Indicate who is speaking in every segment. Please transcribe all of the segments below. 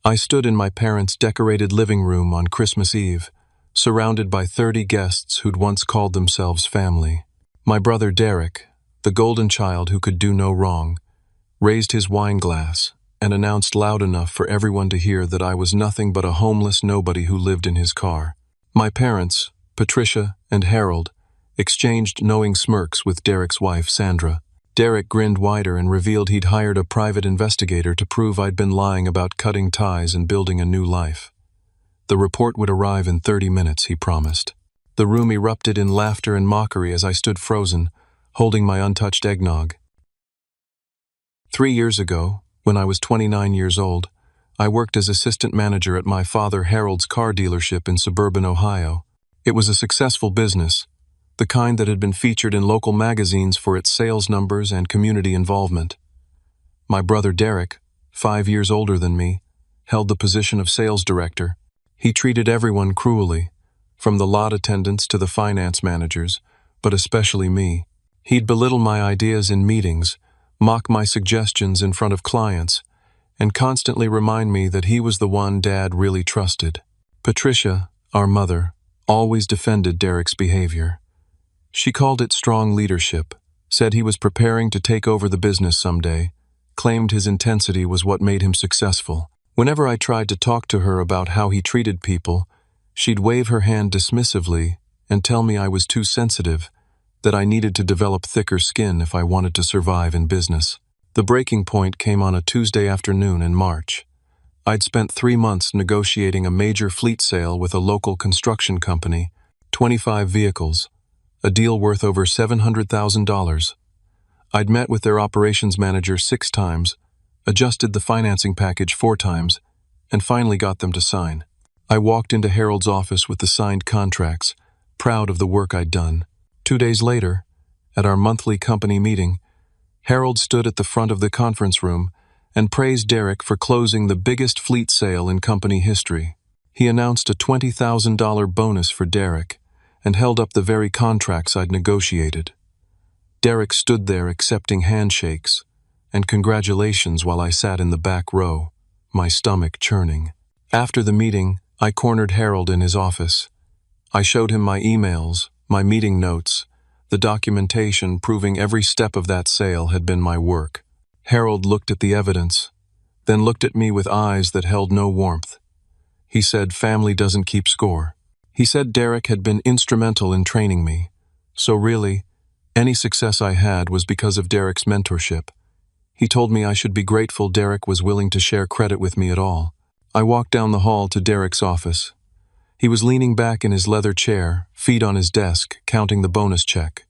Speaker 1: I stood in my parents' decorated living room on Christmas Eve, surrounded by 30 guests who'd once called themselves family. My brother Derek, the golden child who could do no wrong, raised his wine glass and announced loud enough for everyone to hear that I was nothing but a homeless nobody who lived in his car. My parents, Patricia and Harold, exchanged knowing smirks with Derek's wife, Sandra. Derek grinned wider and revealed he'd hired a private investigator to prove I'd been lying about cutting ties and building a new life. The report would arrive in 30 minutes, he promised. The room erupted in laughter and mockery as I stood frozen, holding my untouched eggnog. 3 years ago, when I was 29 years old, I worked as assistant manager at my father Harold's car dealership in suburban Ohio. It was a successful business, the kind that had been featured in local magazines for its sales numbers and community involvement. My brother Derek, 5 years older than me, held the position of sales director. He treated everyone cruelly, from the lot attendants to the finance managers, but especially me. He'd belittle my ideas in meetings, mock my suggestions in front of clients, and constantly remind me that he was the one Dad really trusted. Patricia, our mother, always defended Derek's behavior. She called it strong leadership, said he was preparing to take over the business someday, claimed his intensity was what made him successful. Whenever I tried to talk to her about how he treated people, she'd wave her hand dismissively and tell me I was too sensitive, that I needed to develop thicker skin if I wanted to survive in business. The breaking point came on a Tuesday afternoon in March. I'd spent 3 months negotiating a major fleet sale with a local construction company, 25 vehicles, a deal worth over $700,000. I'd met with their operations manager 6 times, adjusted the financing package 4 times, and finally got them to sign. I walked into Harold's office with the signed contracts, proud of the work I'd done. 2 days later, at our monthly company meeting, Harold stood at the front of the conference room and praised Derek for closing the biggest fleet sale in company history. He announced a $20,000 bonus for Derek and held up the very contracts I'd negotiated. Derek stood there accepting handshakes and congratulations while I sat in the back row, my stomach churning. After the meeting, I cornered Harold in his office. I showed him my emails, my meeting notes, the documentation proving every step of that sale had been my work. Harold looked at the evidence, then looked at me with eyes that held no warmth. He said family doesn't keep score. He said Derek had been instrumental in training me, so really, any success I had was because of Derek's mentorship. He told me I should be grateful Derek was willing to share credit with me at all. I walked down the hall to Derek's office. He was leaning back in his leather chair, feet on his desk, counting the bonus check.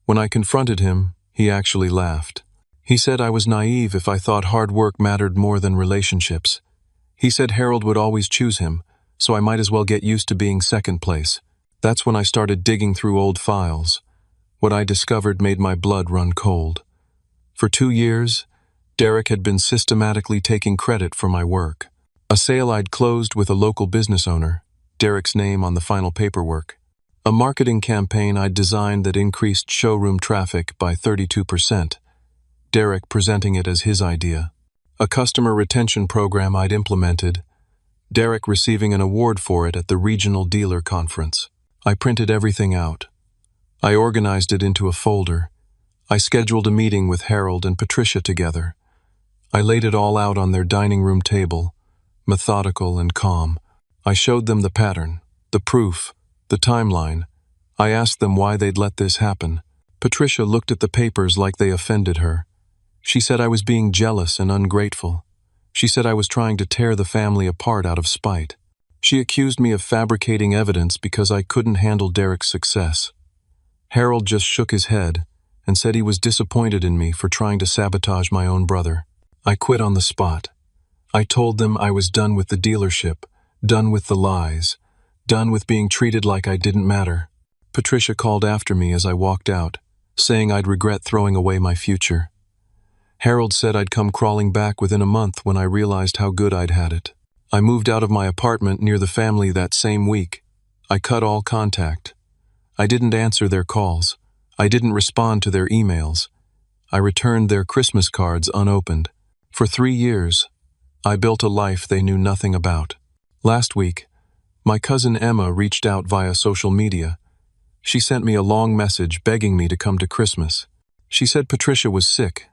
Speaker 1: When I confronted him, he actually laughed. He said I was naive if I thought hard work mattered more than relationships. He said Harold would always choose him, so I might as well get used to being second place. That's when I started digging through old files. What I discovered made my blood run cold. For 2 years, Derek had been systematically taking credit for my work. A sale I'd closed with a local business owner, Derek's name on the final paperwork. A marketing campaign I'd designed that increased showroom traffic by 32%, Derek presenting it as his idea. A customer retention program I'd implemented, Derek receiving an award for it at the regional dealer conference. I printed everything out. I organized it into a folder. I scheduled a meeting with Harold and Patricia together. I laid it all out on their dining room table, methodical and calm. I showed them the pattern, the proof, the timeline. I asked them why they'd let this happen. Patricia looked at the papers like they offended her. She said I was being jealous and ungrateful. She said I was trying to tear the family apart out of spite. She accused me of fabricating evidence because I couldn't handle Derek's success. Harold just shook his head and said he was disappointed in me for trying to sabotage my own brother. I quit on the spot. I told them I was done with the dealership, done with the lies, done with being treated like I didn't matter. Patricia called after me as I walked out, saying I'd regret throwing away my future. Harold said I'd come crawling back within a month when I realized how good I'd had it. I moved out of my apartment near the family that same week. I cut all contact. I didn't answer their calls. I didn't respond to their emails. I returned their Christmas cards unopened. For 3 years, I built a life they knew nothing about. Last week, my cousin Emma reached out via social media. She sent me a long message begging me to come to Christmas. She said Patricia was sick,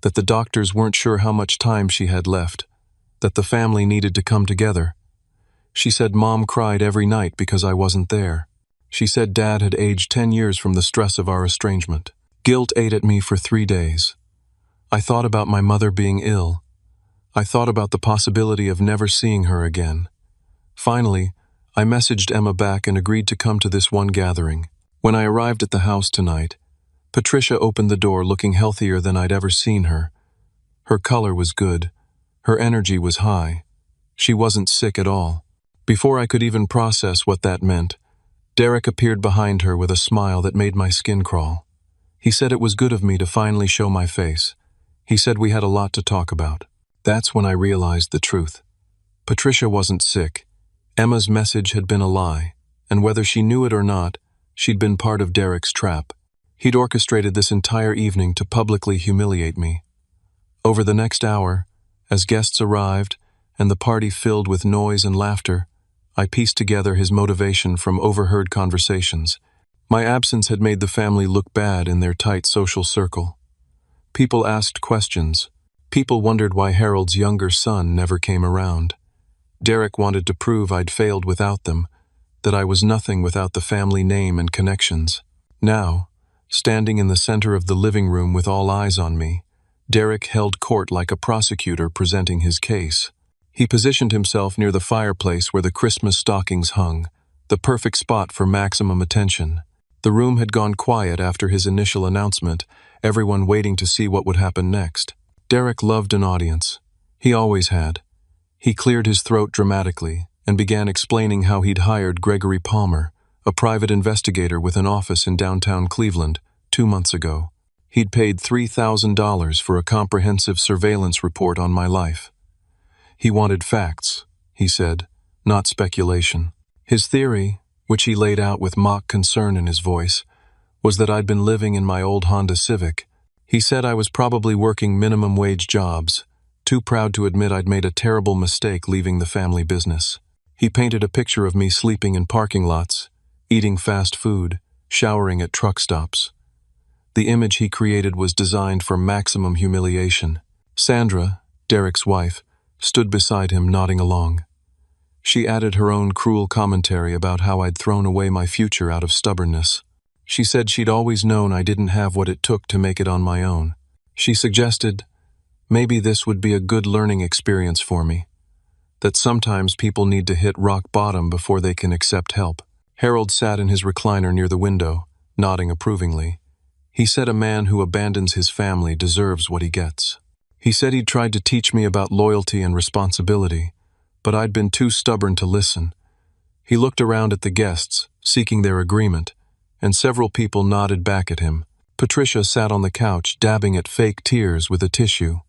Speaker 1: that the doctors weren't sure how much time she had left, that the family needed to come together. She said Mom cried every night because I wasn't there. She said Dad had aged 10 years from the stress of our estrangement. Guilt ate at me for 3 days. I thought about my mother being ill. I thought about the possibility of never seeing her again. Finally, I messaged Emma back and agreed to come to this one gathering. When I arrived at the house tonight, Patricia opened the door looking healthier than I'd ever seen her. Her color was good. Her energy was high. She wasn't sick at all. Before I could even process what that meant, Derek appeared behind her with a smile that made my skin crawl. He said it was good of me to finally show my face. He said we had a lot to talk about. That's when I realized the truth. Patricia wasn't sick. Emma's message had been a lie, and whether she knew it or not, she'd been part of Derek's trap. He'd orchestrated this entire evening to publicly humiliate me. Over the next hour, as guests arrived and the party filled with noise and laughter, I pieced together his motivation from overheard conversations. My absence had made the family look bad in their tight social circle. People asked questions. People wondered why Harold's younger son never came around. Derek wanted to prove I'd failed without them, that I was nothing without the family name and connections. Now, standing in the center of the living room with all eyes on me, Derek held court like a prosecutor presenting his case. He positioned himself near the fireplace where the Christmas stockings hung, the perfect spot for maximum attention. The room had gone quiet after his initial announcement, everyone waiting to see what would happen next. Derek loved an audience. He always had. He cleared his throat dramatically and began explaining how he'd hired Gregory Palmer, a private investigator with an office in downtown Cleveland, 2 months ago. He'd paid $3,000 for a comprehensive surveillance report on my life. He wanted facts, he said, not speculation. His theory, which he laid out with mock concern in his voice, was that I'd been living in my old Honda Civic. He said I was probably working minimum wage jobs, too proud to admit I'd made a terrible mistake leaving the family business. He painted a picture of me sleeping in parking lots, eating fast food, showering at truck stops. The image he created was designed for maximum humiliation. Sandra, Derek's wife, stood beside him nodding along. She added her own cruel commentary about how I'd thrown away my future out of stubbornness. She said she'd always known I didn't have what it took to make it on my own. She suggested maybe this would be a good learning experience for me, that sometimes people need to hit rock bottom before they can accept help. Harold sat in his recliner near the window, nodding approvingly. He said a man who abandons his family deserves what he gets. He said he'd tried to teach me about loyalty and responsibility, but I'd been too stubborn to listen. He looked around at the guests, seeking their agreement, and several people nodded back at him. Patricia sat on the couch, dabbing at fake tears with a tissue.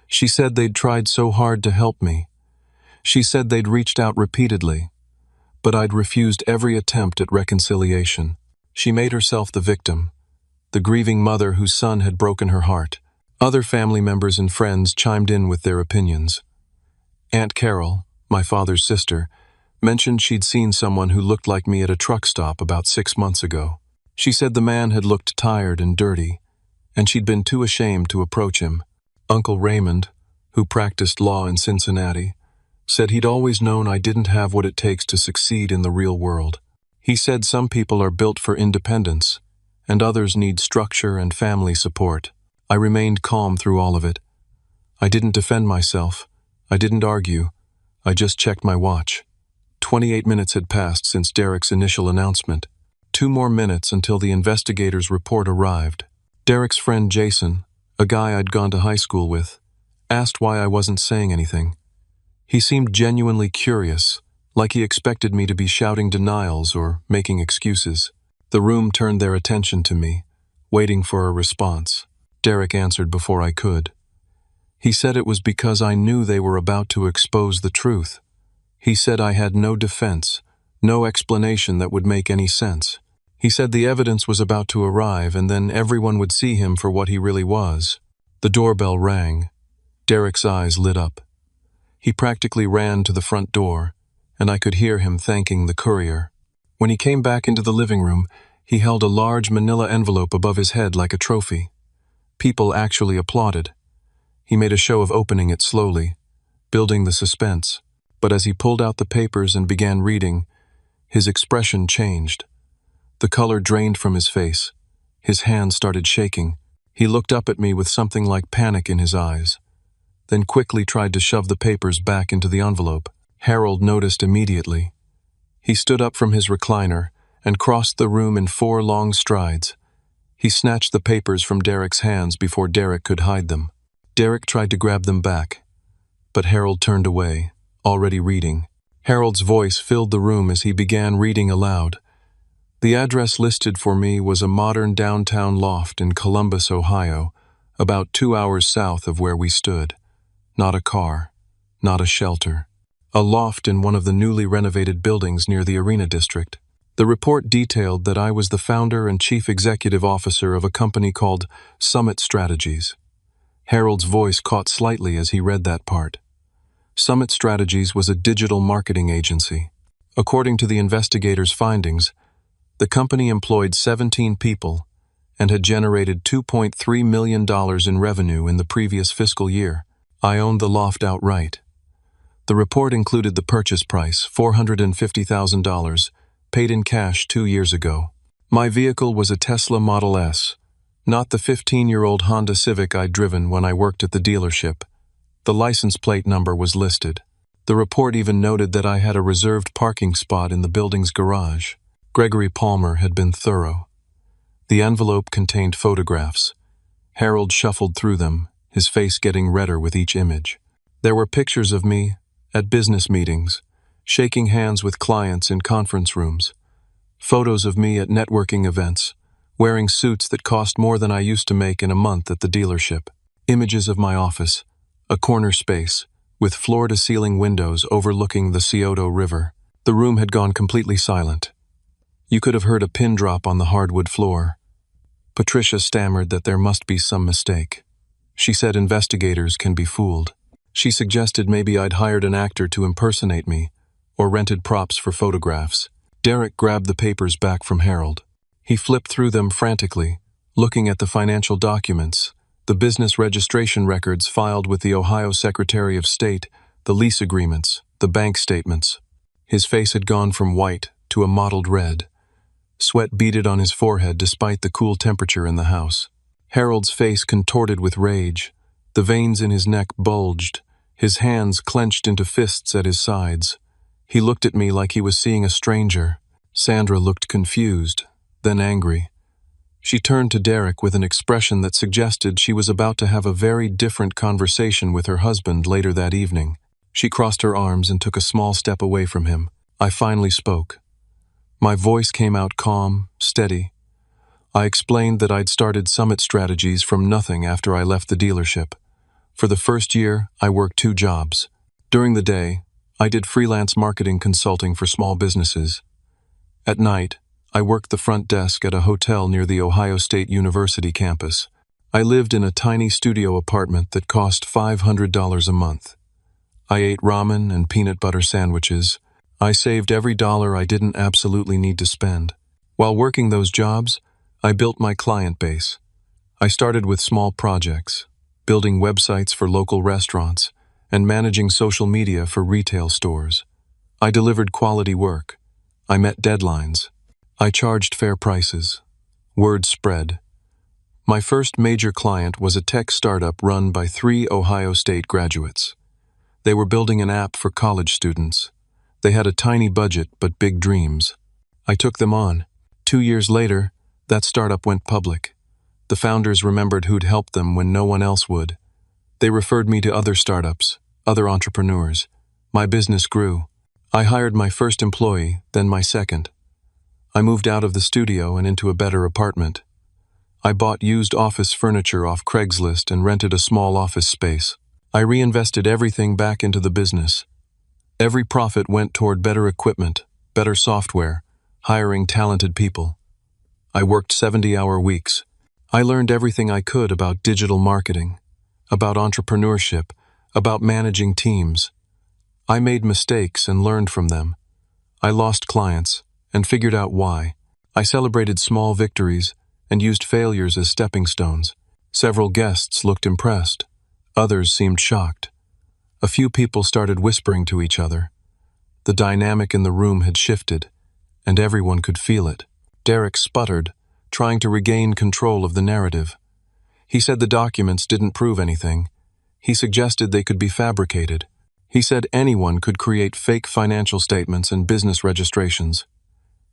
Speaker 1: She said they'd tried so hard to help me. She said they'd reached out repeatedly, but I'd refused every attempt at reconciliation. She made herself the victim, the grieving mother whose son had broken her heart. Other family members and friends chimed in with their opinions. Aunt Carol, my father's sister, mentioned she'd seen someone who looked like me at a truck stop about 6 months ago. She said the man had looked tired and dirty, and she'd been too ashamed to approach him. Uncle Raymond, who practiced law in Cincinnati, said he'd always known I didn't have what it takes to succeed in the real world. He said some people are built for independence, and others need structure and family support. I remained calm through all of it. I didn't defend myself. I didn't argue. I just checked my watch. 28 minutes had passed since Derek's initial announcement. 2 more minutes until the investigator's report arrived. Derek's friend Jason, a guy I'd gone to high school with, asked why I wasn't saying anything. He seemed genuinely curious, like he expected me to be shouting denials or making excuses. The room turned their attention to me, waiting for a response. Derek answered before I could. He said it was because I knew they were about to expose the truth. He said I had no defense, no explanation that would make any sense. He said the evidence was about to arrive and then everyone would see him for what he really was. The doorbell rang. Derek's eyes lit up. He practically ran to the front door, and I could hear him thanking the courier. When he came back into the living room, he held a large manila envelope above his head like a trophy. People actually applauded. He made a show of opening it slowly, building the suspense, but as he pulled out the papers and began reading, his expression changed. The color drained from his face. His hands started shaking. He looked up at me with something like panic in his eyes, then quickly tried to shove the papers back into the envelope. Harold noticed immediately. He stood up from his recliner and crossed the room in 4 long strides. He snatched the papers from Derek's hands before Derek could hide them. Derek tried to grab them back, but Harold turned away, already reading. Harold's voice filled the room as he began reading aloud. The address listed for me was a modern downtown loft in Columbus, Ohio, about 2 hours south of where we stood. Not a car, not a shelter. A loft in one of the newly renovated buildings near the Arena District. The report detailed that I was the founder and chief executive officer of a company called Summit Strategies. Harold's voice caught slightly as he read that part. Summit Strategies was a digital marketing agency. According to the investigators' findings, the company employed 17 people and had generated $2.3 million in revenue in the previous fiscal year. I owned the loft outright. The report included the purchase price, $450,000, paid in cash 2 years ago. My vehicle was a Tesla Model S, not the 15-year-old Honda Civic I'd driven when I worked at the dealership. The license plate number was listed. The report even noted that I had a reserved parking spot in the building's garage. Gregory Palmer had been thorough. The envelope contained photographs. Harold shuffled through them, his face getting redder with each image. There were pictures of me at business meetings, shaking hands with clients in conference rooms. Photos of me at networking events, wearing suits that cost more than I used to make in a month at the dealership. Images of my office, a corner space, with floor-to-ceiling windows overlooking the Scioto River. The room had gone completely silent. You could have heard a pin drop on the hardwood floor. Patricia stammered that there must be some mistake. She said investigators can be fooled. She suggested maybe I'd hired an actor to impersonate me, or rented props for photographs. Derek grabbed the papers back from Harold. He flipped through them frantically, looking at the financial documents, the business registration records filed with the Ohio Secretary of State, the lease agreements, the bank statements. His face had gone from white to a mottled red. Sweat beaded on his forehead despite the cool temperature in the house. Harold's face contorted with rage. The veins in his neck bulged, his hands clenched into fists at his sides. He looked at me like he was seeing a stranger. Sandra looked confused, then angry. She turned to Derek with an expression that suggested she was about to have a very different conversation with her husband later that evening. She crossed her arms and took a small step away from him. I finally spoke. My voice came out calm, steady. I explained that I'd started Summit Strategies from nothing after I left the dealership. For the first year, I worked 2 jobs. During the day, I did freelance marketing consulting for small businesses. At night, I worked the front desk at a hotel near the Ohio State University campus. I lived in a tiny studio apartment that cost $500 a month. I ate ramen and peanut butter sandwiches. I saved every dollar I didn't absolutely need to spend. While working those jobs, I built my client base. I started with small projects, building websites for local restaurants and managing social media for retail stores. I delivered quality work. I met deadlines. I charged fair prices. Word spread. My first major client was a tech startup run by 3 Ohio State graduates. They were building an app for college students. They had a tiny budget but big dreams. I took them on. 2 years later, that startup went public. The founders remembered who'd helped them when no one else would. They referred me to other startups, other entrepreneurs. My business grew. I hired my first employee, then my second. I moved out of the studio and into a better apartment. I bought used office furniture off Craigslist and rented a small office space. I reinvested everything back into the business. Every profit went toward better equipment, better software, hiring talented people. I worked 70-hour weeks. I learned everything I could about digital marketing, about entrepreneurship, about managing teams. I made mistakes and learned from them. I lost clients and figured out why. I celebrated small victories and used failures as stepping stones. Several guests looked impressed. Others seemed shocked. A few people started whispering to each other. The dynamic in the room had shifted, and everyone could feel it. Derek sputtered, trying to regain control of the narrative. He said the documents didn't prove anything. He suggested they could be fabricated. He said anyone could create fake financial statements and business registrations.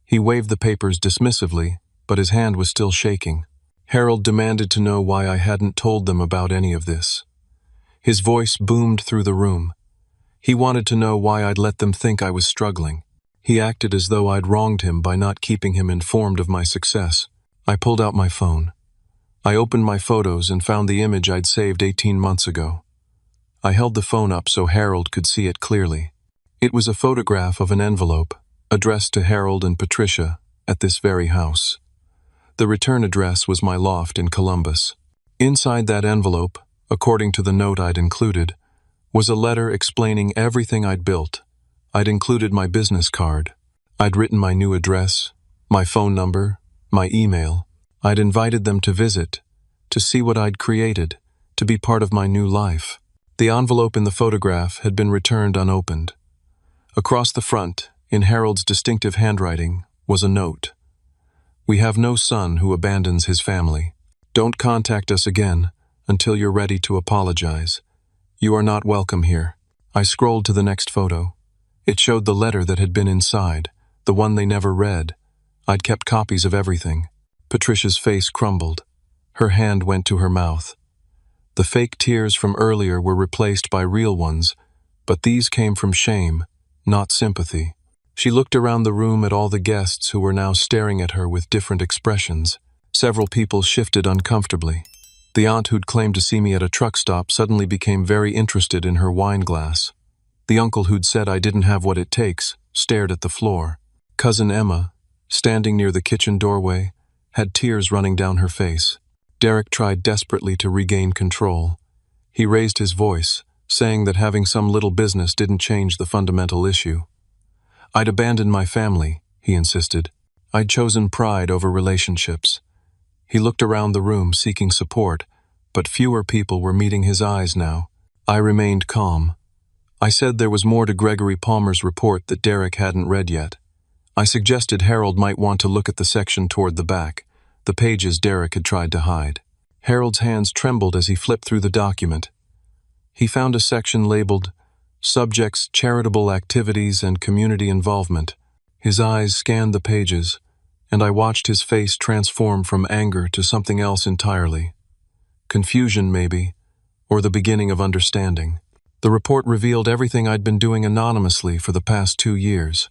Speaker 1: He waved the papers dismissively, but his hand was still shaking. Harold demanded to know why I hadn't told them about any of this. His voice boomed through the room. He wanted to know why I'd let them think I was struggling. He acted as though I'd wronged him by not keeping him informed of my success. I pulled out my phone. I opened my photos and found the image I'd saved 18 months ago. I held the phone up so Harold could see it clearly. It was a photograph of an envelope, addressed to Harold and Patricia, at this very house. The return address was my loft in Columbus. Inside that envelope, according to the note I'd included, was a letter explaining everything I'd built. I'd included my business card. I'd written my new address, my phone number, my email. I'd invited them to visit, to see what I'd created, to be part of my new life. The envelope in the photograph had been returned unopened. Across the front, in Harold's distinctive handwriting, was a note. "We have no son who abandons his family. Don't contact us again until you're ready to apologize. You are not welcome here." I scrolled to the next photo. It showed the letter that had been inside, the one they never read. I'd kept copies of everything. Patricia's face crumbled. Her hand went to her mouth. The fake tears from earlier were replaced by real ones, but these came from shame, not sympathy. She looked around the room at all the guests who were now staring at her with different expressions. Several people shifted uncomfortably. The aunt who'd claimed to see me at a truck stop suddenly became very interested in her wine glass. The uncle who'd said I didn't have what it takes stared at the floor. Cousin Emma, standing near the kitchen doorway, had tears running down her face. Derek tried desperately to regain control. He raised his voice, saying that having some little business didn't change the fundamental issue. I'd abandoned my family, he insisted. I'd chosen pride over relationships. He looked around the room seeking support, but fewer people were meeting his eyes now. I remained calm. I said there was more to Gregory Palmer's report that Derek hadn't read yet. I suggested Harold might want to look at the section toward the back, the pages Derek had tried to hide. Harold's hands trembled as he flipped through the document. He found a section labeled Subjects, Charitable Activities and Community Involvement. His eyes scanned the pages, and I watched his face transform from anger to something else entirely. Confusion, maybe, or the beginning of understanding. The report revealed everything I'd been doing anonymously for the past 2 years.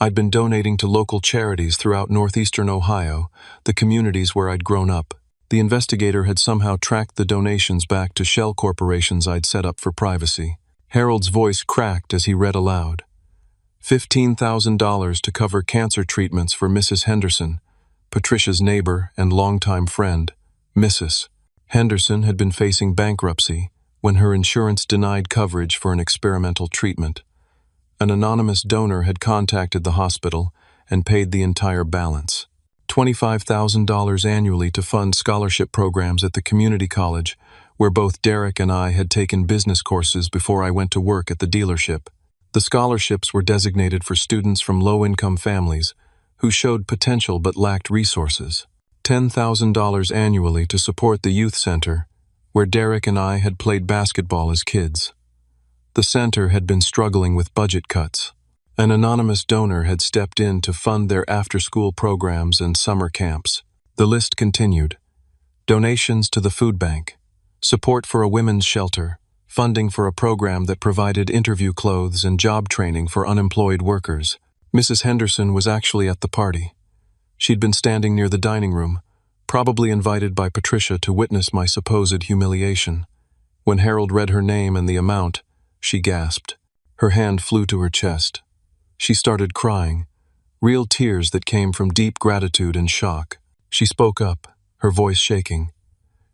Speaker 1: I'd been donating to local charities throughout northeastern Ohio, the communities where I'd grown up. The investigator had somehow tracked the donations back to shell corporations I'd set up for privacy. Harold's voice cracked as he read aloud. $15,000 to cover cancer treatments for Mrs. Henderson, Patricia's neighbor and longtime friend, Mrs. Henderson had been facing bankruptcy when her insurance denied coverage for an experimental treatment. An anonymous donor had contacted the hospital and paid the entire balance. $25,000 annually to fund scholarship programs at the community college, where both Derek and I had taken business courses before I went to work at the dealership. The scholarships were designated for students from low-income families who showed potential but lacked resources. $10,000 annually to support the youth center, where Derek and I had played basketball as kids. The center had been struggling with budget cuts. An anonymous donor had stepped in to fund their after-school programs and summer camps. The list continued. Donations to the food bank, support for a women's shelter, funding for a program that provided interview clothes and job training for unemployed workers. Mrs. Henderson was actually at the party. She'd been standing near the dining room, probably invited by Patricia to witness my supposed humiliation. When Harold read her name and the amount, she gasped. Her hand flew to her chest. She started crying, real tears that came from deep gratitude and shock. She spoke up, her voice shaking.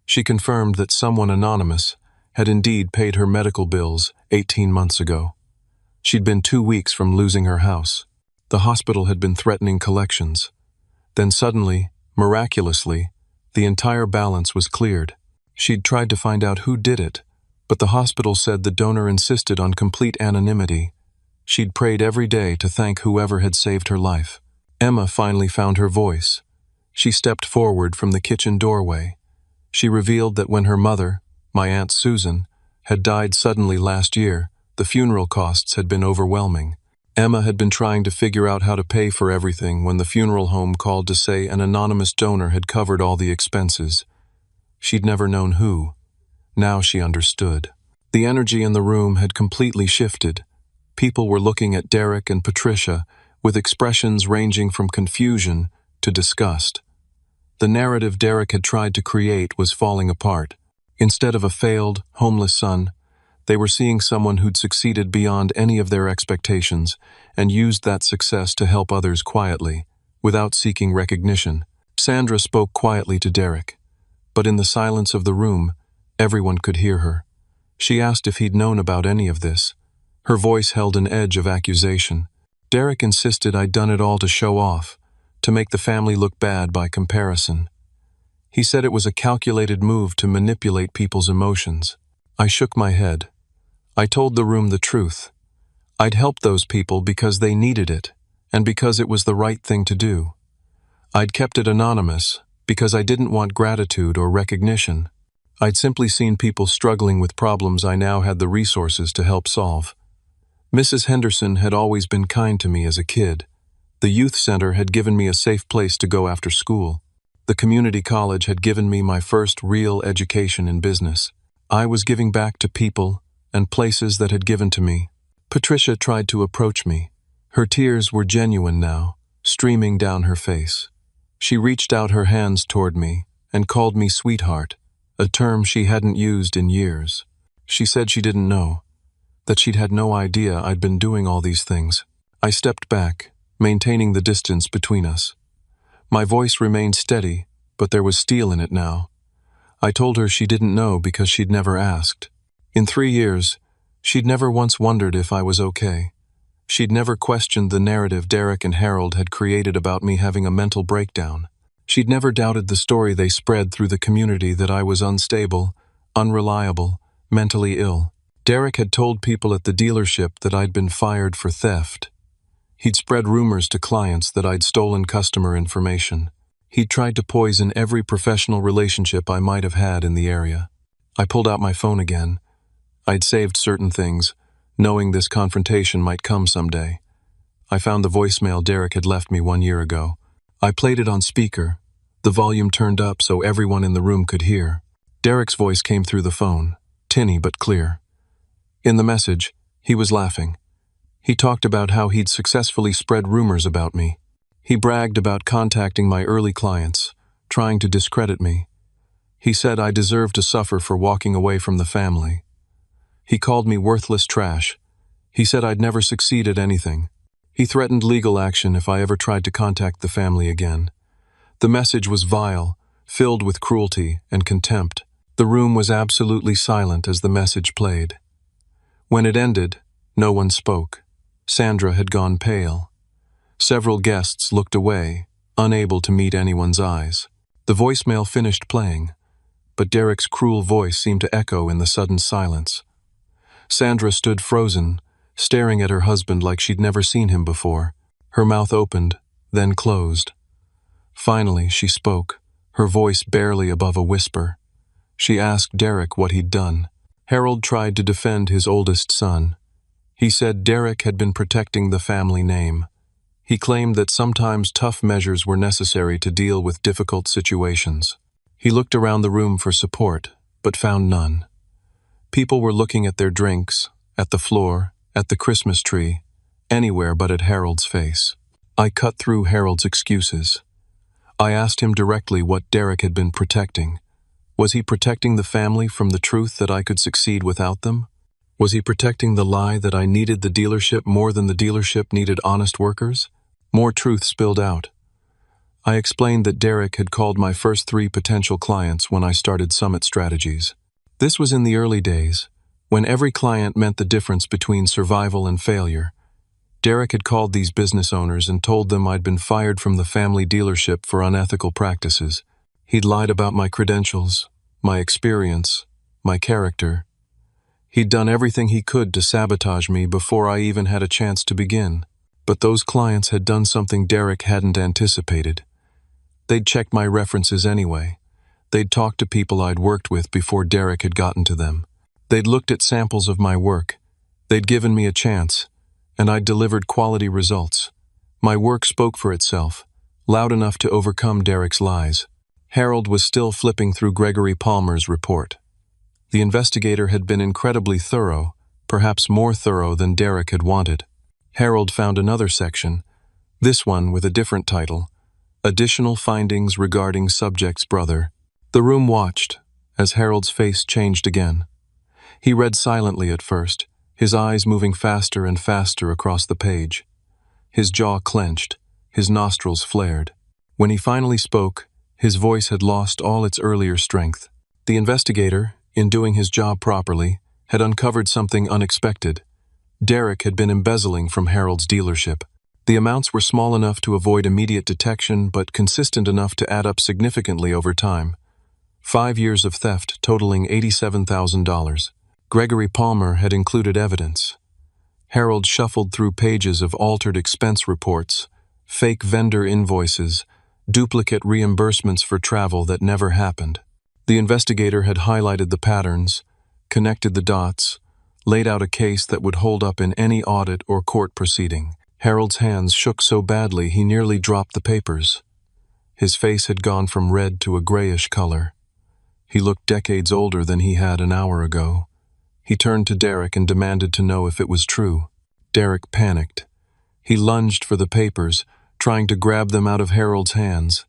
Speaker 1: She confirmed that someone anonymous had indeed paid her medical bills 18 months ago. She'd been 2 weeks from losing her house. The hospital had been threatening collections. Then suddenly, miraculously, the entire balance was cleared. She'd tried to find out who did it, but the hospital said the donor insisted on complete anonymity. She'd prayed every day to thank whoever had saved her life. Emma finally found her voice. She stepped forward from the kitchen doorway. She revealed that when her mother, my Aunt Susan, had died suddenly last year, the funeral costs had been overwhelming. Emma had been trying to figure out how to pay for everything when the funeral home called to say an anonymous donor had covered all the expenses. She'd never known who. Now she understood. The energy in the room had completely shifted. People were looking at Derek and Patricia with expressions ranging from confusion to disgust. The narrative Derek had tried to create was falling apart. Instead of a failed, homeless son, they were seeing someone who'd succeeded beyond any of their expectations and used that success to help others quietly, without seeking recognition. Sandra spoke quietly to Derek, but in the silence of the room, everyone could hear her. She asked if he'd known about any of this. Her voice held an edge of accusation. Derek insisted I'd done it all to show off, to make the family look bad by comparison. He said it was a calculated move to manipulate people's emotions. I shook my head. I told the room the truth. I'd helped those people because they needed it, and because it was the right thing to do. I'd kept it anonymous because I didn't want gratitude or recognition. I'd simply seen people struggling with problems I now had the resources to help solve. Mrs. Henderson had always been kind to me as a kid. The youth center had given me a safe place to go after school. The community college had given me my first real education in business. I was giving back to people and places that had given to me. Patricia tried to approach me. Her tears were genuine now, streaming down her face. She reached out her hands toward me and called me sweetheart, a term she hadn't used in years. She said she didn't know, that she'd had no idea I'd been doing all these things. I stepped back, maintaining the distance between us. My voice remained steady, but there was steel in it now. I told her she didn't know because she'd never asked. In 3 years, she'd never once wondered if I was okay. She'd never questioned the narrative Derek and Harold had created about me having a mental breakdown. She'd never doubted the story they spread through the community that I was unstable, unreliable, mentally ill. Derek had told people at the dealership that I'd been fired for theft. He'd spread rumors to clients that I'd stolen customer information. He'd tried to poison every professional relationship I might have had in the area. I pulled out my phone again. I'd saved certain things, knowing this confrontation might come someday. I found the voicemail Derek had left me 1 year ago. I played it on speaker, the volume turned up so everyone in the room could hear. Derek's voice came through the phone, tinny but clear. In the message, he was laughing. He talked about how he'd successfully spread rumors about me. He bragged about contacting my early clients, trying to discredit me. He said I deserved to suffer for walking away from the family. He called me worthless trash. He said I'd never succeed at anything. He threatened legal action if I ever tried to contact the family again. The message was vile, filled with cruelty and contempt. The room was absolutely silent as the message played. When it ended, no one spoke. Sandra had gone pale. Several guests looked away, unable to meet anyone's eyes. The voicemail finished playing, but Derek's cruel voice seemed to echo in the sudden silence. Sandra stood frozen, staring at her husband like she'd never seen him before. Her mouth opened, then closed. Finally, she spoke, her voice barely above a whisper. She asked Derek what he'd done. Harold tried to defend his oldest son. He said Derek had been protecting the family name. He claimed that sometimes tough measures were necessary to deal with difficult situations. He looked around the room for support, but found none. People were looking at their drinks, at the floor, at the Christmas tree, anywhere but at Harold's face. I cut through Harold's excuses. I asked him directly what Derek had been protecting. Was he protecting the family from the truth that I could succeed without them? Was he protecting the lie that I needed the dealership more than the dealership needed honest workers? More truth spilled out. I explained that Derek had called my first 3 potential clients when I started Summit Strategies. This was in the early days, when every client meant the difference between survival and failure. Derek had called these business owners and told them I'd been fired from the family dealership for unethical practices. He'd lied about my credentials, my experience, my character. He'd done everything he could to sabotage me before I even had a chance to begin. But those clients had done something Derek hadn't anticipated. They'd checked my references anyway. They'd talked to people I'd worked with before Derek had gotten to them. They'd looked at samples of my work. They'd given me a chance, and I'd delivered quality results. My work spoke for itself, loud enough to overcome Derek's lies. Harold was still flipping through Gregory Palmer's report. The investigator had been incredibly thorough, perhaps more thorough than Derek had wanted. Harold found another section, this one with a different title, Additional Findings Regarding Subject's Brother. The room watched, as Harold's face changed again. He read silently at first, his eyes moving faster and faster across the page. His jaw clenched, his nostrils flared. When he finally spoke, his voice had lost all its earlier strength. The investigator, in doing his job properly, had uncovered something unexpected. Derek had been embezzling from Harold's dealership. The amounts were small enough to avoid immediate detection, but consistent enough to add up significantly over time. 5 years of theft totaling $87,000. Gregory Palmer had included evidence. Harold shuffled through pages of altered expense reports, fake vendor invoices, duplicate reimbursements for travel that never happened. The investigator had highlighted the patterns, connected the dots, laid out a case that would hold up in any audit or court proceeding. Harold's hands shook so badly he nearly dropped the papers. His face had gone from red to a grayish color. He looked decades older than he had an hour ago. He turned to Derek and demanded to know if it was true. Derek panicked. He lunged for the papers, trying to grab them out of Harold's hands.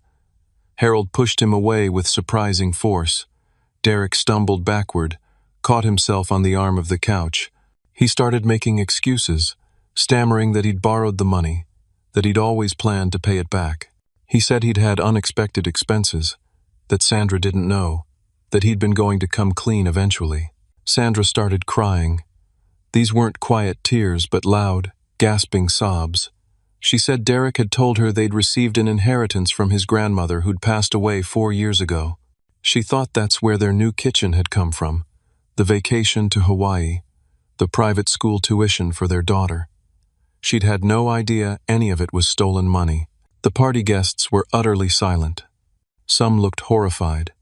Speaker 1: Harold pushed him away with surprising force. Derek stumbled backward, caught himself on the arm of the couch. He started making excuses, stammering that he'd borrowed the money, that he'd always planned to pay it back. He said he'd had unexpected expenses, that Sandra didn't know, that he'd been going to come clean eventually. Sandra started crying. These weren't quiet tears, but loud, gasping sobs. She said Derek had told her they'd received an inheritance from his grandmother who'd passed away 4 years ago. She thought that's where their new kitchen had come from, the vacation to Hawaii, the private school tuition for their daughter. She'd had no idea any of it was stolen money. The party guests were utterly silent. Some looked horrified.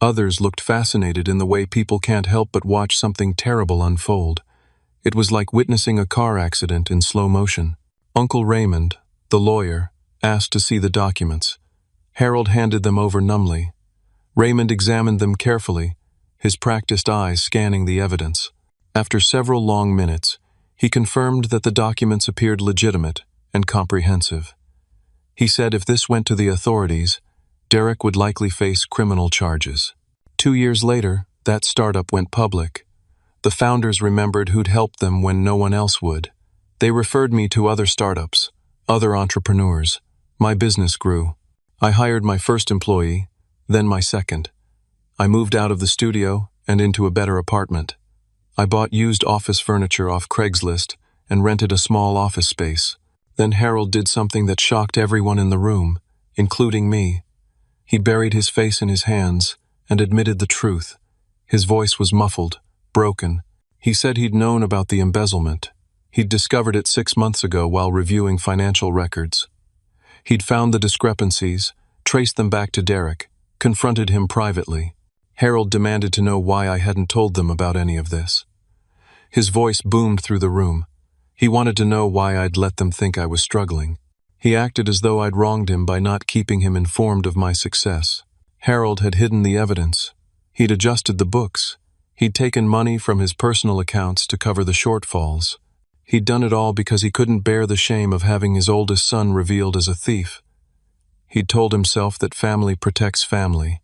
Speaker 1: Others looked fascinated in the way people can't help but watch something terrible unfold. It was like witnessing a car accident in slow motion. Uncle Raymond, the lawyer, asked to see the documents. Harold handed them over numbly. Raymond examined them carefully, his practiced eyes scanning the evidence. After several long minutes, he confirmed that the documents appeared legitimate and comprehensive. He said if this went to the authorities, Derek would likely face criminal charges. 2 years later, that startup went public. The founders remembered who'd helped them when no one else would. They referred me to other startups, other entrepreneurs. My business grew. I hired my first employee, then my second. I moved out of the studio and into a better apartment. I bought used office furniture off Craigslist and rented a small office space. Then Harold did something that shocked everyone in the room, including me. He buried his face in his hands and admitted the truth. His voice was muffled, broken. He said he'd known about the embezzlement. He'd discovered it 6 months ago while reviewing financial records. He'd found the discrepancies, traced them back to Derek, confronted him privately. Harold demanded to know why I hadn't told them about any of this. His voice boomed through the room. He wanted to know why I'd let them think I was struggling. He acted as though I'd wronged him by not keeping him informed of my success. Harold had hidden the evidence. He'd adjusted the books. He'd taken money from his personal accounts to cover the shortfalls. He'd done it all because he couldn't bear the shame of having his oldest son revealed as a thief. He'd told himself that family protects family,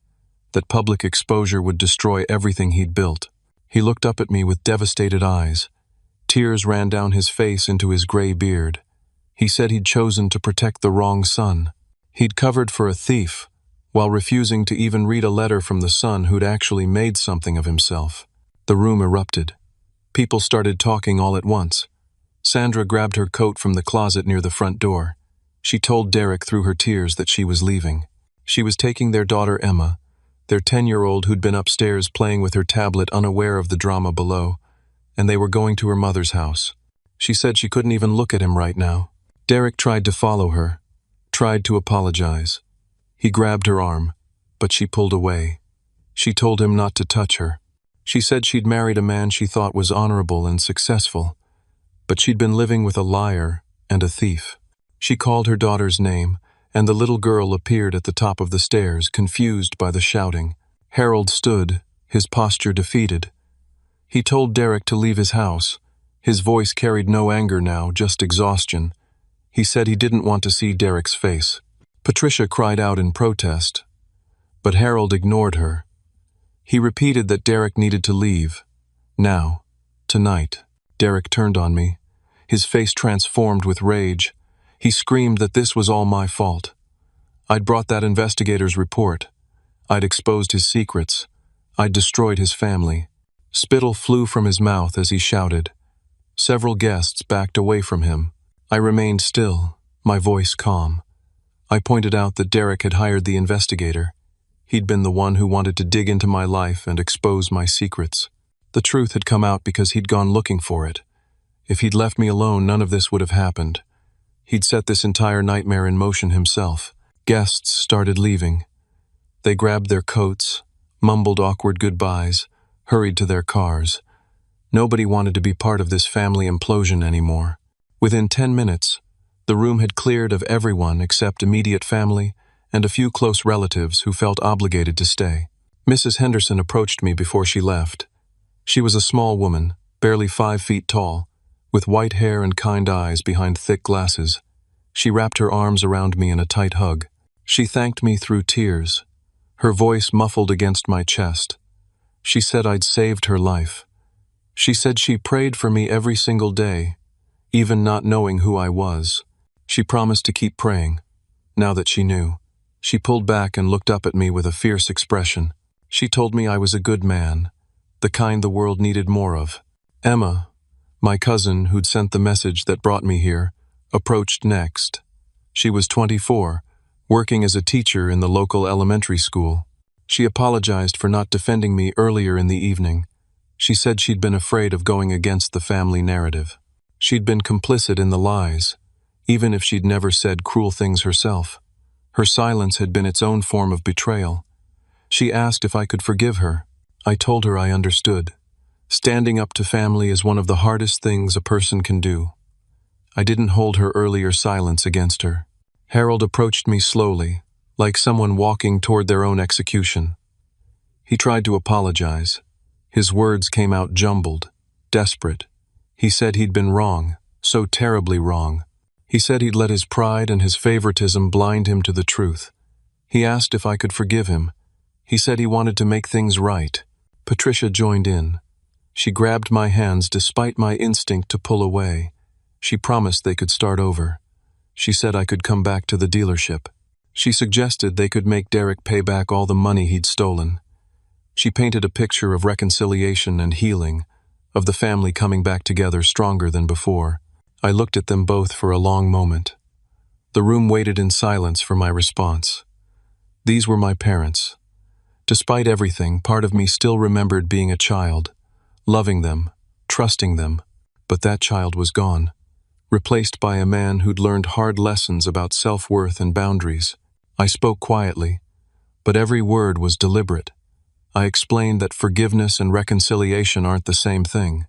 Speaker 1: that public exposure would destroy everything he'd built. He looked up at me with devastated eyes. Tears ran down his face into his gray beard. He said he'd chosen to protect the wrong son. He'd covered for a thief, while refusing to even read a letter from the son who'd actually made something of himself. The room erupted. People started talking all at once. Sandra grabbed her coat from the closet near the front door. She told Derek through her tears that she was leaving. She was taking their daughter Emma, their 10-year-old who'd been upstairs playing with her tablet unaware of the drama below, and they were going to her mother's house. She said she couldn't even look at him right now. Derek tried to follow her, tried to apologize. He grabbed her arm, but she pulled away. She told him not to touch her. She said she'd married a man she thought was honorable and successful, but she'd been living with a liar and a thief. She called her daughter's name, and the little girl appeared at the top of the stairs, confused by the shouting. Harold stood, his posture defeated. He told Derek to leave his house. His voice carried no anger now, just exhaustion. He said he didn't want to see Derek's face. Patricia cried out in protest, but Harold ignored her. He repeated that Derek needed to leave. Now, tonight. Derek turned on me, his face transformed with rage. He screamed that this was all my fault. I'd brought that investigator's report. I'd exposed his secrets. I'd destroyed his family. Spittle flew from his mouth as he shouted. Several guests backed away from him. I remained still, my voice calm. I pointed out that Derek had hired the investigator. He'd been the one who wanted to dig into my life and expose my secrets. The truth had come out because he'd gone looking for it. If he'd left me alone, none of this would have happened. He'd set this entire nightmare in motion himself. Guests started leaving. They grabbed their coats, mumbled awkward goodbyes, hurried to their cars. Nobody wanted to be part of this family implosion anymore. Within 10 minutes, the room had cleared of everyone except immediate family and a few close relatives who felt obligated to stay. Mrs. Henderson approached me before she left. She was a small woman, barely 5 feet tall, with white hair and kind eyes behind thick glasses. She wrapped her arms around me in a tight hug. She thanked me through tears, her voice muffled against my chest. She said I'd saved her life. She said she prayed for me every single day, even not knowing who I was. She promised to keep praying, now that she knew. She pulled back and looked up at me with a fierce expression. She told me I was a good man, the kind the world needed more of. Emma, my cousin who'd sent the message that brought me here, approached next. She was 24, working as a teacher in the local elementary school. She apologized for not defending me earlier in the evening. She said she'd been afraid of going against the family narrative. She'd been complicit in the lies, even if she'd never said cruel things herself. Her silence had been its own form of betrayal. She asked if I could forgive her. I told her I understood. Standing up to family is one of the hardest things a person can do. I didn't hold her earlier silence against her. Harold approached me slowly, like someone walking toward their own execution. He tried to apologize. His words came out jumbled, desperate. He said he'd been wrong, so terribly wrong. He said he'd let his pride and his favoritism blind him to the truth. He asked if I could forgive him. He said he wanted to make things right. Patricia joined in. She grabbed my hands despite my instinct to pull away. She promised they could start over. She said I could come back to the dealership. She suggested they could make Derek pay back all the money he'd stolen. She painted a picture of reconciliation and healing, of the family coming back together stronger than before. I looked at them both for a long moment. The room waited in silence for my response. These were my parents. Despite everything, part of me still remembered being a child, loving them, trusting them, but that child was gone, replaced by a man who'd learned hard lessons about self-worth and boundaries. I spoke quietly, but every word was deliberate. I explained that forgiveness and reconciliation aren't the same thing.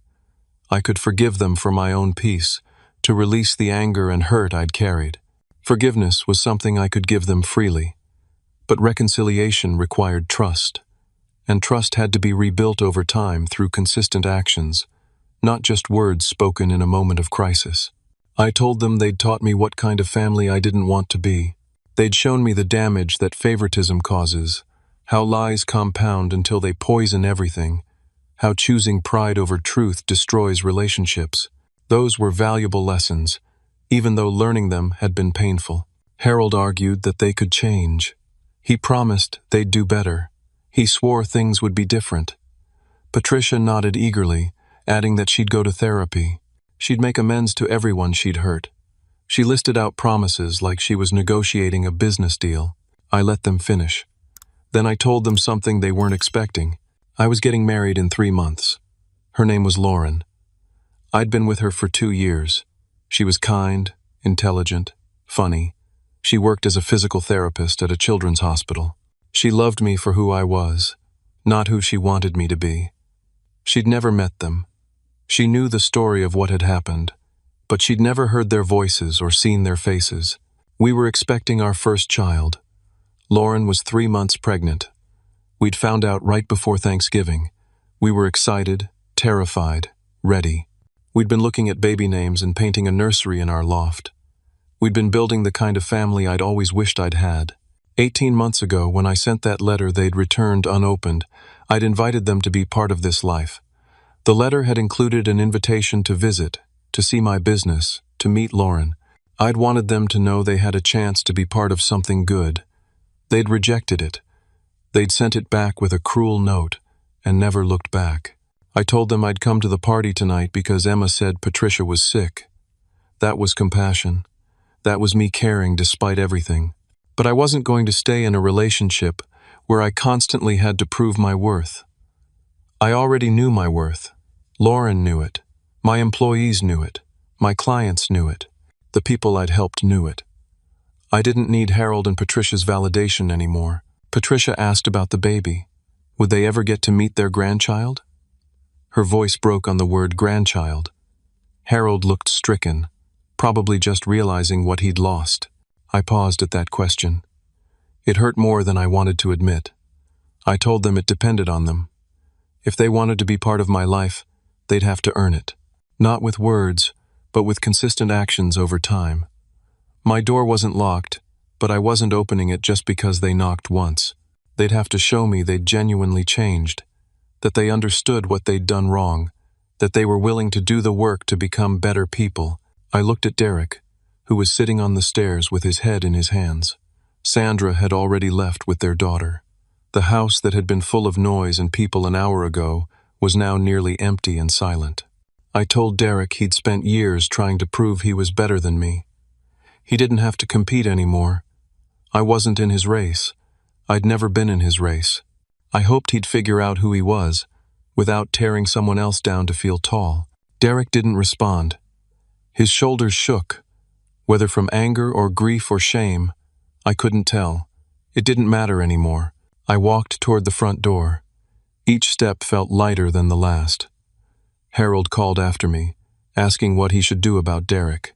Speaker 1: I could forgive them for my own peace, to release the anger and hurt I'd carried. Forgiveness was something I could give them freely. But reconciliation required trust, and trust had to be rebuilt over time through consistent actions, not just words spoken in a moment of crisis. I told them they'd taught me what kind of family I didn't want to be. They'd shown me the damage that favoritism causes, how lies compound until they poison everything, how choosing pride over truth destroys relationships. Those were valuable lessons, even though learning them had been painful. Harold argued that they could change. He promised they'd do better. He swore things would be different. Patricia nodded eagerly, adding that she'd go to therapy. She'd make amends to everyone she'd hurt. She listed out promises like she was negotiating a business deal. I let them finish. Then I told them something they weren't expecting. I was getting married in 3 months. Her name was Lauren. I'd been with her for 2 years. She was kind, intelligent, funny. She worked as a physical therapist at a children's hospital. She loved me for who I was, not who she wanted me to be. She'd never met them. She knew the story of what had happened, but she'd never heard their voices or seen their faces. We were expecting our first child. Lauren was 3 months pregnant. We'd found out right before Thanksgiving. We were excited, terrified, ready. We'd been looking at baby names and painting a nursery in our loft. We'd been building the kind of family I'd always wished I'd had. 18 months ago, when I sent that letter they'd returned unopened, I'd invited them to be part of this life. The letter had included an invitation to visit, to see my business, to meet Lauren. I'd wanted them to know they had a chance to be part of something good. They'd rejected it. They'd sent it back with a cruel note and never looked back. I told them I'd come to the party tonight because Emma said Patricia was sick. That was compassion. That was me caring despite everything. But I wasn't going to stay in a relationship where I constantly had to prove my worth. I already knew my worth. Lauren knew it. My employees knew it. My clients knew it. The people I'd helped knew it. I didn't need Harold and Patricia's validation anymore. Patricia asked about the baby. Would they ever get to meet their grandchild? Her voice broke on the word grandchild. Harold looked stricken, probably just realizing what he'd lost. I paused at that question. It hurt more than I wanted to admit. I told them it depended on them. If they wanted to be part of my life, they'd have to earn it. Not with words, but with consistent actions over time. My door wasn't locked, but I wasn't opening it just because they knocked once. They'd have to show me they'd genuinely changed, that they understood what they'd done wrong, that they were willing to do the work to become better people. I looked at Derek, who was sitting on the stairs with his head in his hands. Sandra had already left with their daughter. The house that had been full of noise and people an hour ago was now nearly empty and silent. I told Derek he'd spent years trying to prove he was better than me. He didn't have to compete anymore. I wasn't in his race. I'd never been in his race. I hoped he'd figure out who he was, without tearing someone else down to feel tall. Derek didn't respond. His shoulders shook. Whether from anger or grief or shame, I couldn't tell. It didn't matter anymore. I walked toward the front door. Each step felt lighter than the last. Harold called after me, asking what he should do about Derek.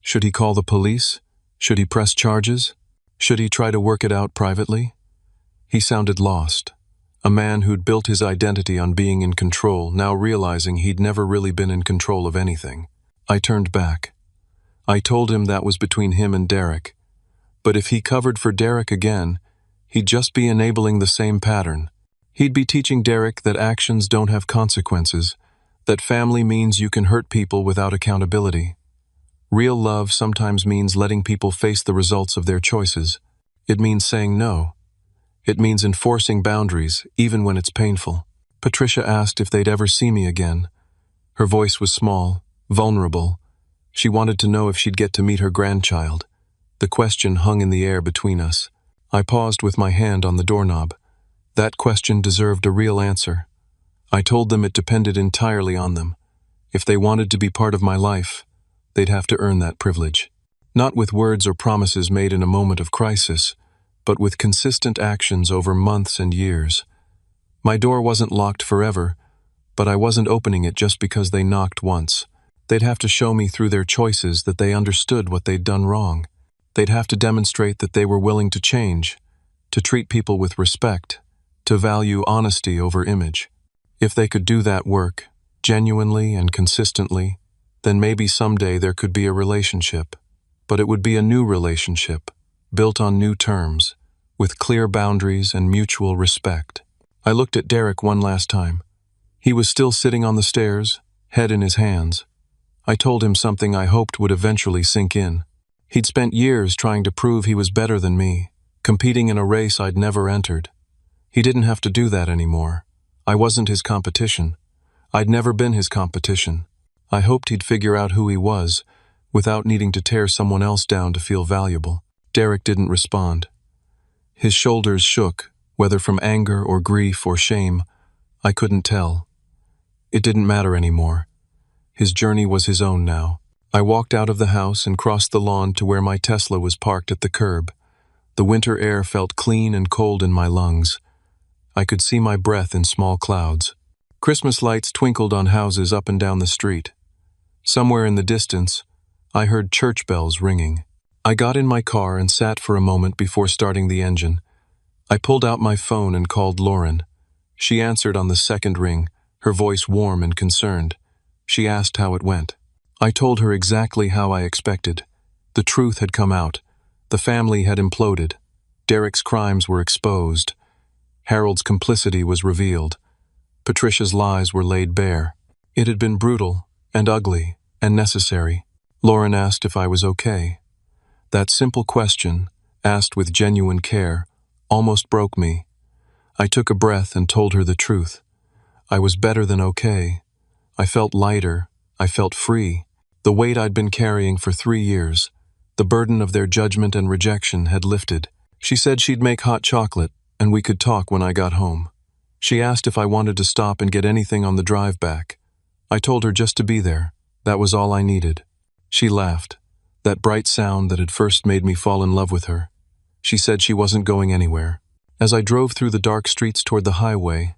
Speaker 1: Should he call the police? Should he press charges? Should he try to work it out privately? He sounded lost. A man who'd built his identity on being in control, now realizing he'd never really been in control of anything. I turned back. I told him that was between him and Derek. But if he covered for Derek again, he'd just be enabling the same pattern. He'd be teaching Derek that actions don't have consequences, that family means you can hurt people without accountability. Real love sometimes means letting people face the results of their choices. It means saying no. It means enforcing boundaries, even when it's painful. Patricia asked if they'd ever see me again. Her voice was small, vulnerable. She wanted to know if she'd get to meet her grandchild. The question hung in the air between us. I paused with my hand on the doorknob. That question deserved a real answer. I told them it depended entirely on them. If they wanted to be part of my life, they'd have to earn that privilege. Not with words or promises made in a moment of crisis, but with consistent actions over months and years. My door wasn't locked forever, but I wasn't opening it just because they knocked once. They'd have to show me through their choices that they understood what they'd done wrong. They'd have to demonstrate that they were willing to change, to treat people with respect, to value honesty over image. If they could do that work, genuinely and consistently, then maybe someday there could be a relationship. But it would be a new relationship, built on new terms, with clear boundaries and mutual respect. I looked at Derek one last time. He was still sitting on the stairs, head in his hands. I told him something I hoped would eventually sink in. He'd spent years trying to prove he was better than me, competing in a race I'd never entered. He didn't have to do that anymore. I wasn't his competition. I'd never been his competition. I hoped he'd figure out who he was, without needing to tear someone else down to feel valuable. Derek didn't respond. His shoulders shook, whether from anger or grief or shame. I couldn't tell. It didn't matter anymore. His journey was his own now. I walked out of the house and crossed the lawn to where my Tesla was parked at the curb. The winter air felt clean and cold in my lungs. I could see my breath in small clouds. Christmas lights twinkled on houses up and down the street. Somewhere in the distance, I heard church bells ringing. I got in my car and sat for a moment before starting the engine. I pulled out my phone and called Lauren. She answered on the second ring, her voice warm and concerned. She asked how it went. I told her exactly how I expected. The truth had come out. The family had imploded. Derek's crimes were exposed. Harold's complicity was revealed. Patricia's lies were laid bare. It had been brutal and ugly and necessary. Lauren asked if I was okay. That simple question, asked with genuine care, almost broke me. I took a breath and told her the truth. I was better than okay. I felt lighter. I felt free. The weight I'd been carrying for 3 years, the burden of their judgment and rejection, had lifted. She said she'd make hot chocolate, and we could talk when I got home. She asked if I wanted to stop and get anything on the drive back. I told her just to be there. That was all I needed. She laughed, that bright sound that had first made me fall in love with her. She said she wasn't going anywhere. As I drove through the dark streets toward the highway,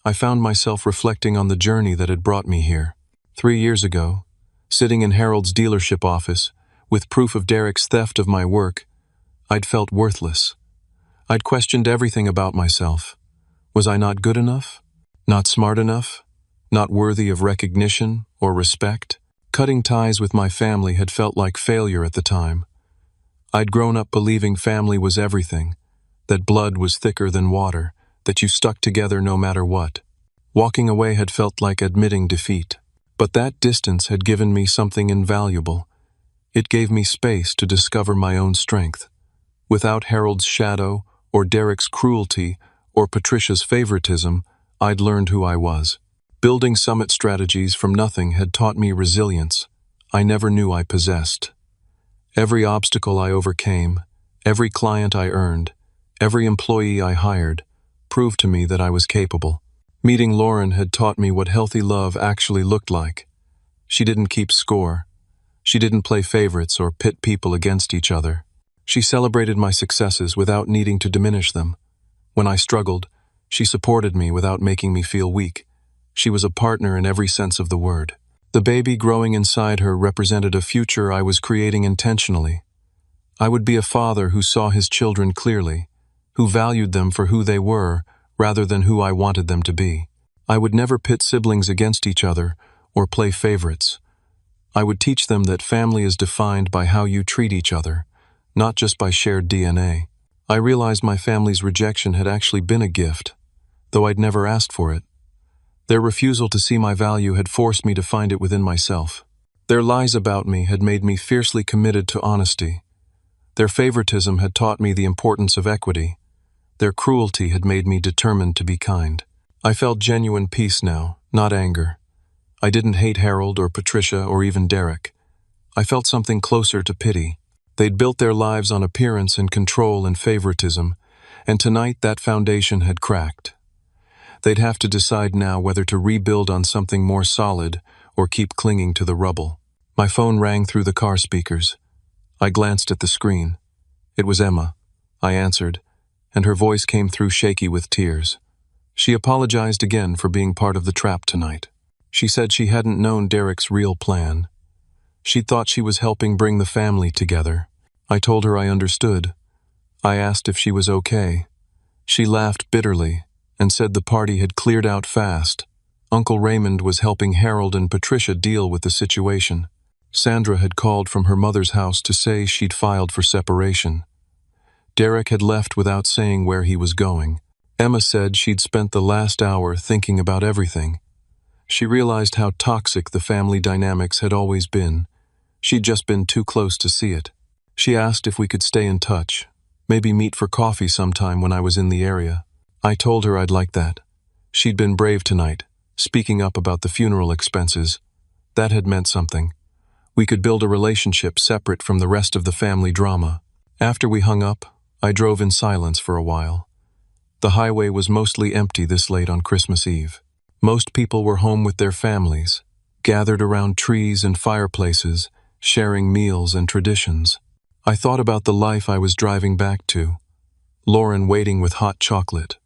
Speaker 1: I found myself reflecting on the journey that had brought me here. 3 years ago, sitting in Harold's dealership office, with proof of Derek's theft of my work, I'd felt worthless. I'd questioned everything about myself. Was I not good enough? Not smart enough? Not worthy of recognition or respect? Cutting ties with my family had felt like failure at the time. I'd grown up believing family was everything, that blood was thicker than water, that you stuck together no matter what. Walking away had felt like admitting defeat. But that distance had given me something invaluable. It gave me space to discover my own strength. Without Harold's shadow, or Derek's cruelty, or Patricia's favoritism, I'd learned who I was. Building summit strategies from nothing had taught me resilience I never knew I possessed. Every obstacle I overcame, every client I earned, every employee I hired, proved to me that I was capable. Meeting Lauren had taught me what healthy love actually looked like. She didn't keep score. She didn't play favorites or pit people against each other. She celebrated my successes without needing to diminish them. When I struggled, she supported me without making me feel weak. She was a partner in every sense of the word. The baby growing inside her represented a future I was creating intentionally. I would be a father who saw his children clearly, who valued them for who they were rather than who I wanted them to be. I would never pit siblings against each other or play favorites. I would teach them that family is defined by how you treat each other, not just by shared DNA. I realized my family's rejection had actually been a gift, though I'd never asked for it. Their refusal to see my value had forced me to find it within myself. Their lies about me had made me fiercely committed to honesty. Their favoritism had taught me the importance of equity. Their cruelty had made me determined to be kind. I felt genuine peace now, not anger. I didn't hate Harold or Patricia or even Derek. I felt something closer to pity. They'd built their lives on appearance and control and favoritism, and tonight that foundation had cracked. They'd have to decide now whether to rebuild on something more solid or keep clinging to the rubble. My phone rang through the car speakers. I glanced at the screen. It was Emma. I answered, and her voice came through shaky with tears. She apologized again for being part of the trap tonight. She said she hadn't known Derek's real plan. She thought she was helping bring the family together. I told her I understood. I asked if she was okay. She laughed bitterly and said the party had cleared out fast. Uncle Raymond was helping Harold and Patricia deal with the situation. Sandra had called from her mother's house to say she'd filed for separation. Derek had left without saying where he was going. Emma said she'd spent the last hour thinking about everything. She realized how toxic the family dynamics had always been. She'd just been too close to see it. She asked if we could stay in touch, maybe meet for coffee sometime when I was in the area. I told her I'd like that. She'd been brave tonight, speaking up about the funeral expenses. That had meant something. We could build a relationship separate from the rest of the family drama. After we hung up, I drove in silence for a while. The highway was mostly empty this late on Christmas Eve. Most people were home with their families, gathered around trees and fireplaces, sharing meals and traditions. I thought about the life I was driving back to. Lauren waiting with hot chocolate,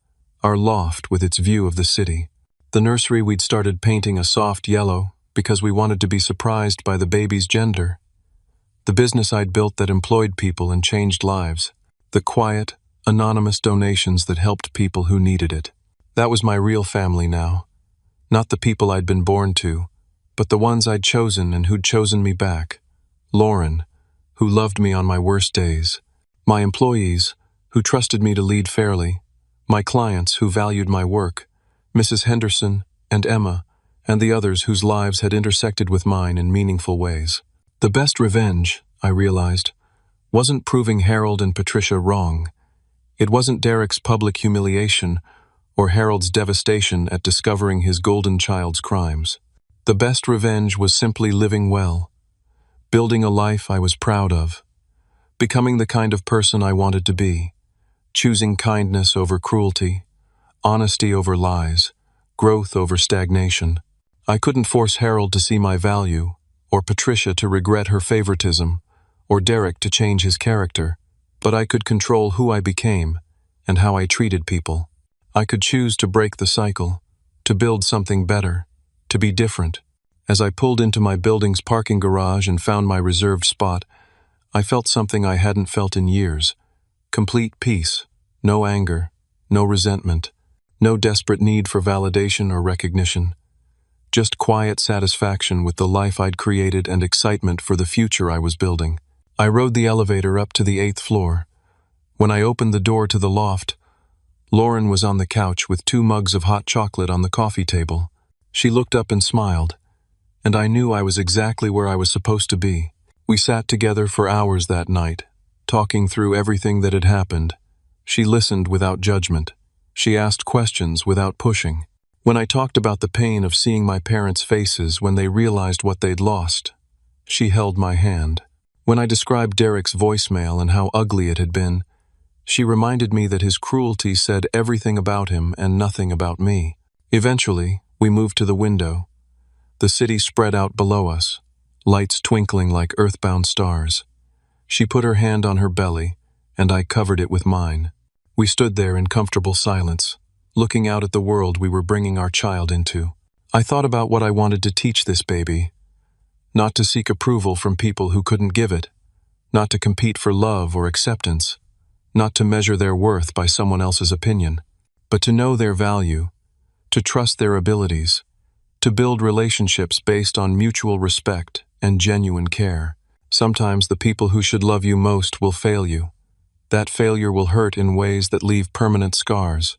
Speaker 1: our loft with its view of the city. The nursery we'd started painting a soft yellow because we wanted to be surprised by the baby's gender. The business I'd built that employed people and changed lives. The quiet, anonymous donations that helped people who needed it. That was my real family now. Not the people I'd been born to, but the ones I'd chosen and who'd chosen me back. Lauren, who loved me on my worst days. My employees, who trusted me to lead fairly. My clients, who valued my work. Mrs. Henderson and Emma, and the others whose lives had intersected with mine in meaningful ways. The best revenge, I realized, wasn't proving Harold and Patricia wrong. It wasn't Derek's public humiliation or Harold's devastation at discovering his golden child's crimes. The best revenge was simply living well, building a life I was proud of, becoming the kind of person I wanted to be, choosing kindness over cruelty, honesty over lies, growth over stagnation. I couldn't force Harold to see my value, or Patricia to regret her favoritism, or Derek to change his character, but I could control who I became and how I treated people. I could choose to break the cycle, to build something better, to be different. As I pulled into my building's parking garage and found my reserved spot, I felt something I hadn't felt in years. Complete peace, no anger, no resentment, no desperate need for validation or recognition. Just quiet satisfaction with the life I'd created and excitement for the future I was building. I rode the elevator up to the 8th floor. When I opened the door to the loft, Lauren was on the couch with 2 mugs of hot chocolate on the coffee table. She looked up and smiled, and I knew I was exactly where I was supposed to be. We sat together for hours that night, talking through everything that had happened. She listened without judgment. She asked questions without pushing. When I talked about the pain of seeing my parents' faces when they realized what they'd lost, she held my hand. When I described Derek's voicemail and how ugly it had been, she reminded me that his cruelty said everything about him and nothing about me. Eventually, we moved to the window. The city spread out below us, lights twinkling like earthbound stars. She put her hand on her belly, and I covered it with mine. We stood there in comfortable silence, looking out at the world we were bringing our child into. I thought about what I wanted to teach this baby. Not to seek approval from people who couldn't give it. Not to compete for love or acceptance. Not to measure their worth by someone else's opinion. But to know their value. To trust their abilities. To build relationships based on mutual respect and genuine care. Sometimes the people who should love you most will fail you. That failure will hurt in ways that leave permanent scars.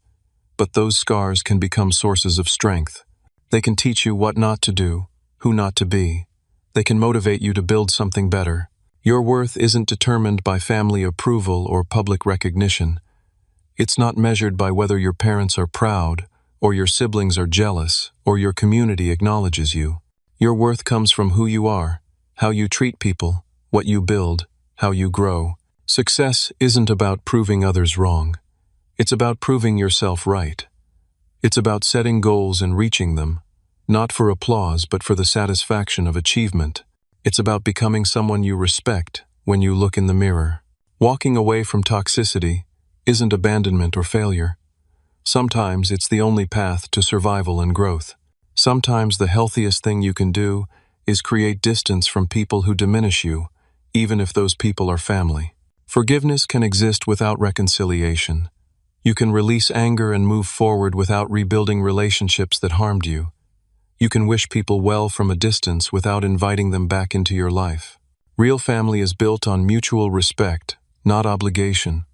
Speaker 1: But those scars can become sources of strength. They can teach you what not to do, who not to be. They can motivate you to build something better. Your worth isn't determined by family approval or public recognition. It's not measured by whether your parents are proud, or your siblings are jealous, or your community acknowledges you. Your worth comes from who you are, how you treat people, what you build, how you grow. Success isn't about proving others wrong. It's about proving yourself right. It's about setting goals and reaching them, not for applause but for the satisfaction of achievement. It's about becoming someone you respect when you look in the mirror. Walking away from toxicity isn't abandonment or failure. Sometimes it's the only path to survival and growth. Sometimes the healthiest thing you can do is create distance from people who diminish you, even if those people are family. Forgiveness can exist without reconciliation. You can release anger and move forward without rebuilding relationships that harmed you. You can wish people well from a distance without inviting them back into your life. Real family is built on mutual respect, not obligation.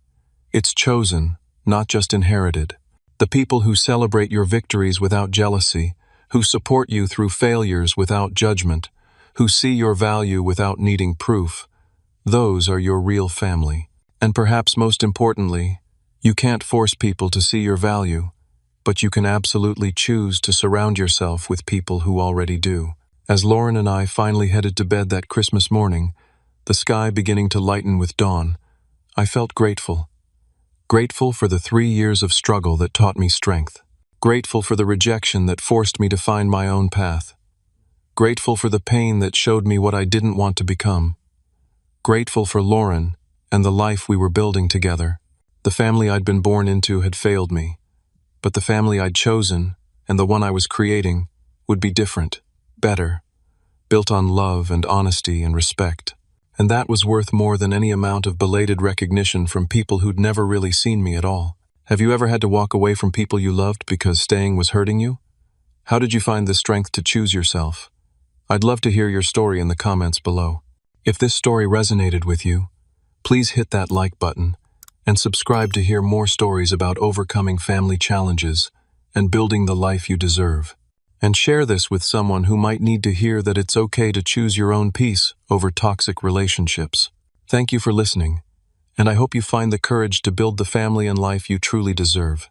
Speaker 1: It's chosen, not just inherited. The people who celebrate your victories without jealousy, who support you through failures without judgment, who see your value without needing proof, those are your real family. And perhaps most importantly, you can't force people to see your value. but you can absolutely choose to surround yourself with people who already do. As Lauren and I finally headed to bed that Christmas morning, the sky beginning to lighten with dawn, I felt grateful. Grateful for the 3 years of struggle that taught me strength. Grateful for the rejection that forced me to find my own path. Grateful for the pain that showed me what I didn't want to become. Grateful for Lauren and the life we were building together. The family I'd been born into had failed me, but the family I'd chosen, and the one I was creating, would be different, better, built on love and honesty and respect. And that was worth more than any amount of belated recognition from people who'd never really seen me at all. Have you ever had to walk away from people you loved because staying was hurting you? How did you find the strength to choose yourself? I'd love to hear your story in the comments below. If this story resonated with you, please hit that like button and subscribe to hear more stories about overcoming family challenges and building the life you deserve. And share this with someone who might need to hear that it's okay to choose your own peace over toxic relationships. Thank you for listening, and I hope you find the courage to build the family and life you truly deserve.